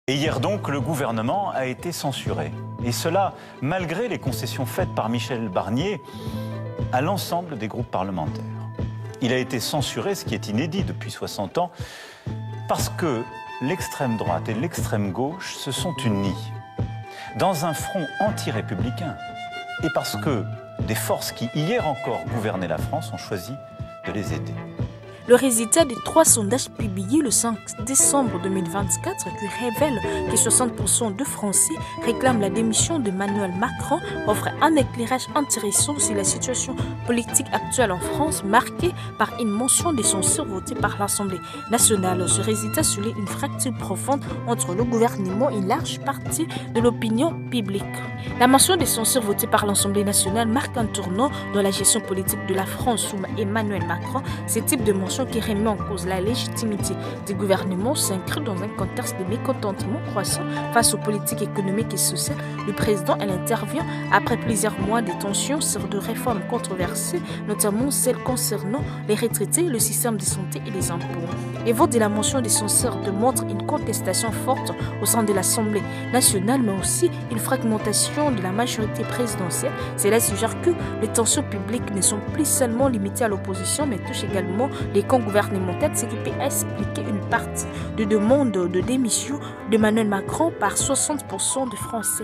Et hier donc, le gouvernement a été censuré. Et cela, malgré les concessions faites par Michel Barnier à l'ensemble des groupes parlementaires. Il a été censuré, ce qui est inédit depuis 60 ans, parce que l'extrême droite et l'extrême gauche se sont unis dans un front anti-républicain. Et parce que des forces qui, hier encore, gouvernaient la France ont choisi de les aider. Le résultat des 3 sondages publiés le 5 décembre 2024 qui révèle que 60% de Français réclament la démission d'Emmanuel Macron offre un éclairage intéressant sur la situation politique actuelle en France, marquée par une motion de censure votée par l'Assemblée nationale. Ce résultat souligne une fracture profonde entre le gouvernement et une large partie de l'opinion publique. La motion de censure votée par l'Assemblée nationale marque un tournant dans la gestion politique de la France sous Emmanuel Macron. Ce type de motion qui remet en cause la légitimité du gouvernement s'inscrit dans un contexte de mécontentement croissant face aux politiques économiques et sociales. Le président, elle intervient après plusieurs mois de tensions sur de réformes controversées, notamment celles concernant les retraités, le système de santé et les impôts. Les votes de la motion de censure démontrent une contestation forte au sein de l'Assemblée nationale, mais aussi une fragmentation de la majorité présidentielle. Cela suggère que les tensions publiques ne sont plus seulement limitées à l'opposition, mais touchent également les camps gouvernementaux, ce qui peut expliquer une partie de demande de démission d'Emmanuel Macron par 60% de Français.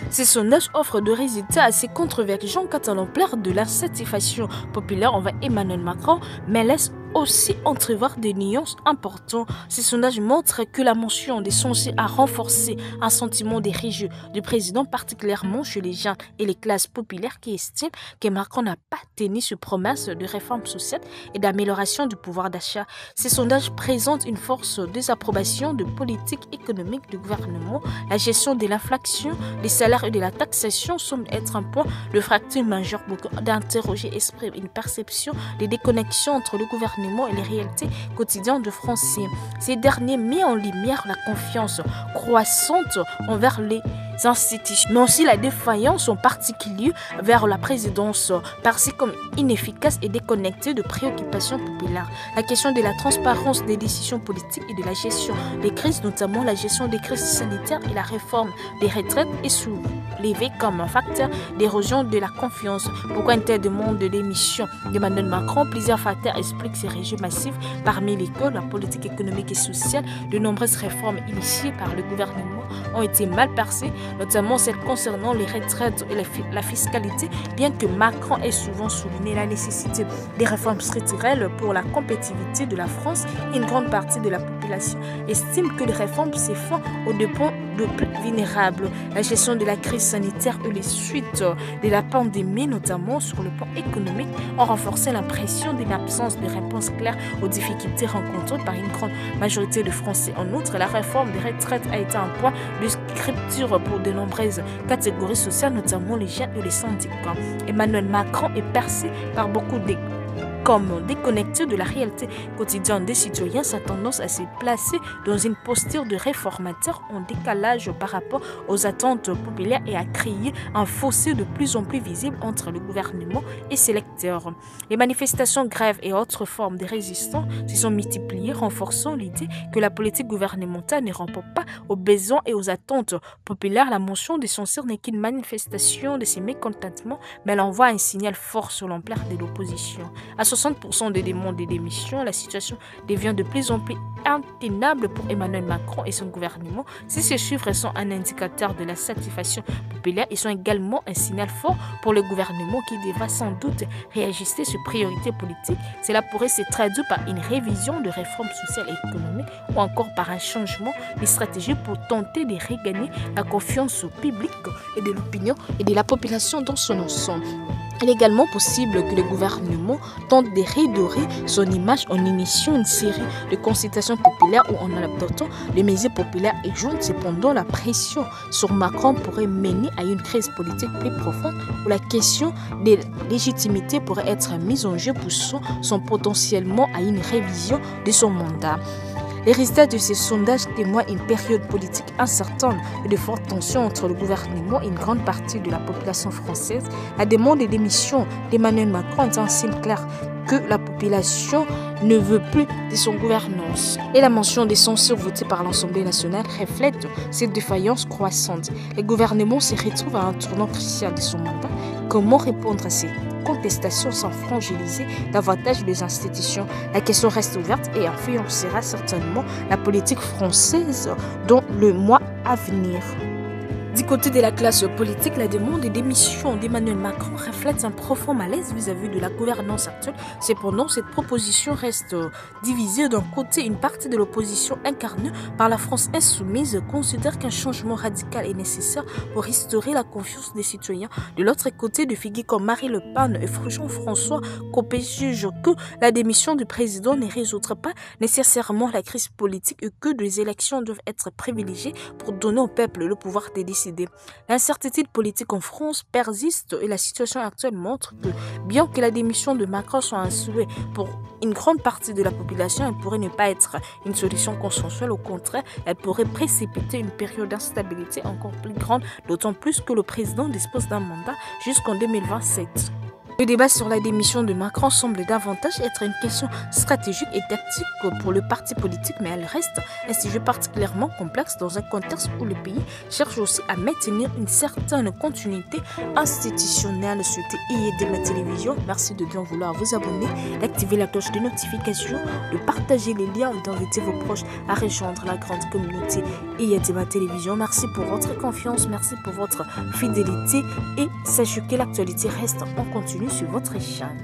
Ces sondages offrent des résultats assez controvergents quant à l'ampleur de la satisfaction populaire envers Emmanuel Macron, mais laissent aussi entrevoir des nuances importantes. Ces sondages montrent que la motion des censures a renforcé un sentiment de rejet du président, particulièrement chez les jeunes et les classes populaires qui estiment que Macron n'a pas tenu ses promesses de réforme sociale et d'amélioration du pouvoir d'achat. Ces sondages présentent une force désapprobation de politique économique du gouvernement. La gestion de l'inflation, des salaires et de la taxation semble être un point de fracture majeur. Beaucoup d'interrogés expriment une perception de déconnexion entre le gouvernement et les réalités quotidiennes de Français. Ces derniers mettent en lumière la confiance croissante envers les institutions, mais aussi la défaillance en particulier vers la présidence, perçue comme inefficace et déconnectée de préoccupations populaires. La question de la transparence des décisions politiques et de la gestion des crises, notamment la gestion des crises sanitaires et la réforme des retraites, est soulevée comme un facteur d'érosion de la confiance. Pourquoi une telle demande de démission d'Emmanuel Macron? Plusieurs facteurs expliquent ces rejets massifs, parmi lesquels la politique économique et sociale. De nombreuses réformes initiées par le gouvernement ont été mal perçues, notamment celles concernant les retraites et la fiscalité, bien que Macron ait souvent souligné la nécessité des réformes structurelles pour la compétitivité de la France. Une grande partie de la population estime que les réformes se font au dépens de plus vulnérables. La gestion de la crise sanitaire et les suites de la pandémie, notamment sur le plan économique, ont renforcé l'impression d'une absence de réponse claire aux difficultés rencontrées par une grande majorité de Français. En outre, la réforme des retraites a été un point de scripture pour de nombreuses catégories sociales, notamment les jeunes et les syndicats. Emmanuel Macron est perçu par beaucoup comme déconnecté de la réalité quotidienne des citoyens. Sa tendance à se placer dans une posture de réformateur en décalage par rapport aux attentes populaires et à créer un fossé de plus en plus visible entre le gouvernement et ses électeurs. Les manifestations, grèves et autres formes de résistance se sont multipliées, renforçant l'idée que la politique gouvernementale ne répond pas aux besoins et aux attentes populaires. La motion de censure n'est qu'une manifestation de ces mécontentements, mais elle envoie un signal fort sur l'ampleur de l'opposition. À 60% des demandes de démission, la situation devient de plus en plus intenable pour Emmanuel Macron et son gouvernement. Si ces chiffres sont un indicateur de la satisfaction populaire, ils sont également un signal fort pour le gouvernement qui devra sans doute réajuster ses priorités politiques. Cela pourrait se traduire par une révision de réformes sociales et économiques ou encore par un changement de stratégie pour tenter de regagner la confiance au public et de l'opinion et de la population dans son ensemble. Il est également possible que le gouvernement tente de redorer son image en initiant une série de consultations populaires ou en adoptant des mesures populaires et jointes. Cependant, la pression sur Macron pourrait mener à une crise politique plus profonde où la question de légitimité pourrait être mise en jeu, poussant potentiellement à une révision de son mandat. Les résultats de ces sondages témoignent d'une période politique incertaine et de fortes tensions entre le gouvernement et une grande partie de la population française. La demande de démission d'Emmanuel Macron est un signe clair que la population ne veut plus de son gouvernance. Et la mention des censures votées par l'Assemblée nationale reflète cette défaillance croissante. Le gouvernement se retrouve à un tournant crucial de son mandat. Comment répondre à ces contestations sans fragiliser davantage les institutions? La question reste ouverte et influencera certainement la politique française dans le mois à venir. Du côté de la classe politique, la demande de démission d'Emmanuel Macron reflète un profond malaise vis-à-vis de la gouvernance actuelle. Cependant, cette proposition reste divisée. D'un côté, une partie de l'opposition incarnée par la France insoumise considère qu'un changement radical est nécessaire pour restaurer la confiance des citoyens. De l'autre côté, des figures comme Marie Le Pen et Jean-François Copé jugent que la démission du président ne résoudra pas nécessairement la crise politique et que des élections doivent être privilégiées pour donner au peuple le pouvoir de décider. L'incertitude politique en France persiste et la situation actuelle montre que, bien que la démission de Macron soit un souhait pour une grande partie de la population, elle pourrait ne pas être une solution consensuelle. Au contraire, elle pourrait précipiter une période d'instabilité encore plus grande, d'autant plus que le président dispose d'un mandat jusqu'en 2027. Le débat sur la démission de Macron semble davantage être une question stratégique et tactique pour le parti politique, mais elle reste un sujet particulièrement complexe dans un contexte où le pays cherche aussi à maintenir une certaine continuité institutionnelle. C'était IED Télévision. Merci de bien vouloir vous abonner, d'activer la cloche de notification, de partager les liens et d'inviter vos proches à rejoindre la grande communauté IED Télévision. Merci pour votre confiance, merci pour votre fidélité et sachez que l'actualité reste en continu sur votre chaîne.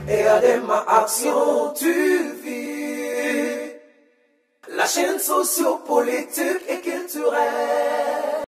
Regardez ma action, tu vis. La chaîne sociopolitique et culturelle.